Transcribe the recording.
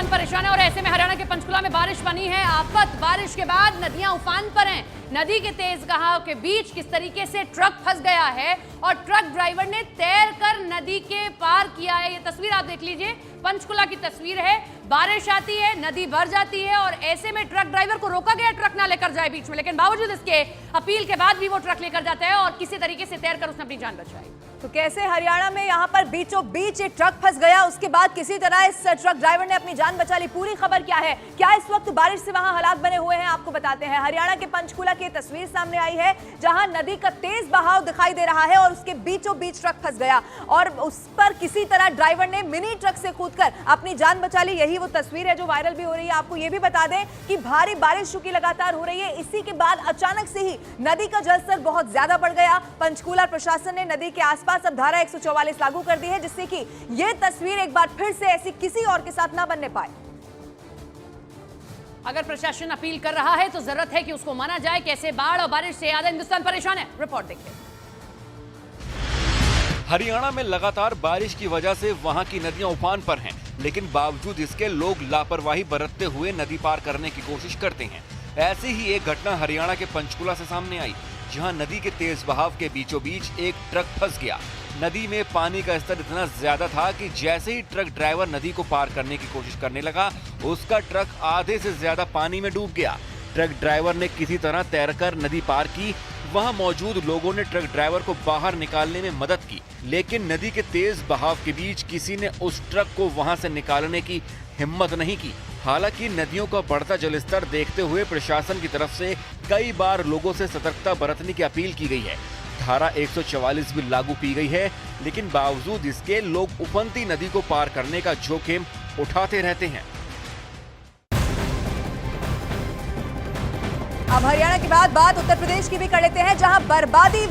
हिंदुस्तान परेशान है और ऐसे में हरियाणा के पंचकुला में बारिश बनी है आफत। बारिश के बाद नदियां उफान पर हैं। नदी के तेज बहाव के बीच किस तरीके से ट्रक फंस गया है और ट्रक ड्राइवर ने तैरकर नदी के पार किया है। ये तस्वीर आप देख लीजिए, पंचकुला की तस्वीर है। बारिश आती है, नदी भर जाती है और ऐसे में ट्रक ड्राइवर को रोका गया ट्रक ना लेकर जाए बीच में, लेकिन बावजूद इसके अपील के बाद भी वो ट्रक लेकर जाता है और किसी तरीके से तैरकर उसने अपनी जान बचाई। तो कैसे हरियाणा में यहाँ पर बीचों बीच एक ट्रक फंस गया, उसके बाद किसी तरह इस ट्रक ड्राइवर ने अपनी जान बचा ली। पूरी खबर क्या है, क्या इस वक्त बारिश से वहां हालात बने हुए हैं, आपको बताते हैं। हरियाणा के पंचकुला की तस्वीर सामने आई है जहां नदी का तेज बहाव दिखाई दे रहा है और उसके बीचों बीच ट्रक फंस गया और उस पर किसी तरह ड्राइवर ने मिनी ट्रक से कूदकर अपनी जान बचा ली। यही वो तस्वीर है जो वायरल भी हो रही है। आपको ये भी बता दें कि भारी बारिश चूंकि लगातार हो रही है, इसी के बाद अचानक से ही नदी का जलस्तर बहुत ज्यादा बढ़ गया। पंचकुला प्रशासन ने नदी के आसपास अब धारा 144 लागू कर दी है, जिससे कि यह तस्वीर एक बार फिर से ऐसी किसी और के साथ ना बनने पाए। अगर प्रशासन अपील कर रहा है तो जरूरत है कि उसको माना जाए। कैसे बाढ़ और बारिश से आधा हिंदुस्तान परेशान है, रिपोर्ट देखिए। हरियाणा में लगातार बारिश की वजह से वहां की नदियां उफान पर हैं, लेकिन बावजूद इसके लोग लापरवाही बरतते हुए नदी पार करने की कोशिश करते हैं। ऐसी ही एक घटना हरियाणा के पंचकुला से सामने आई, जहां नदी के तेज बहाव के बीचों बीच एक ट्रक फंस गया। नदी में पानी का स्तर इतना ज्यादा था कि जैसे ही ट्रक ड्राइवर नदी को पार करने की कोशिश करने लगा, उसका ट्रक आधे से ज्यादा पानी में डूब गया। ट्रक ड्राइवर ने किसी तरह तैरकर नदी पार की। वहां मौजूद लोगों ने ट्रक ड्राइवर को बाहर निकालने में मदद की, लेकिन नदी के तेज बहाव के बीच किसी ने उस ट्रक को वहां से निकालने की हिम्मत नहीं की। हालांकि नदियों का बढ़ता जलस्तर देखते हुए प्रशासन की तरफ से कई बार लोगों से सतर्कता बरतने की अपील की गई है। धारा 144 भी लागू की गई है, लेकिन बावजूद इसके लोग उफनती नदी को पार करने का जोखिम उठाते रहते हैं। अब हरियाणा के बाद बात उत्तर प्रदेश की भी कर लेते हैं, जहां बर्बादी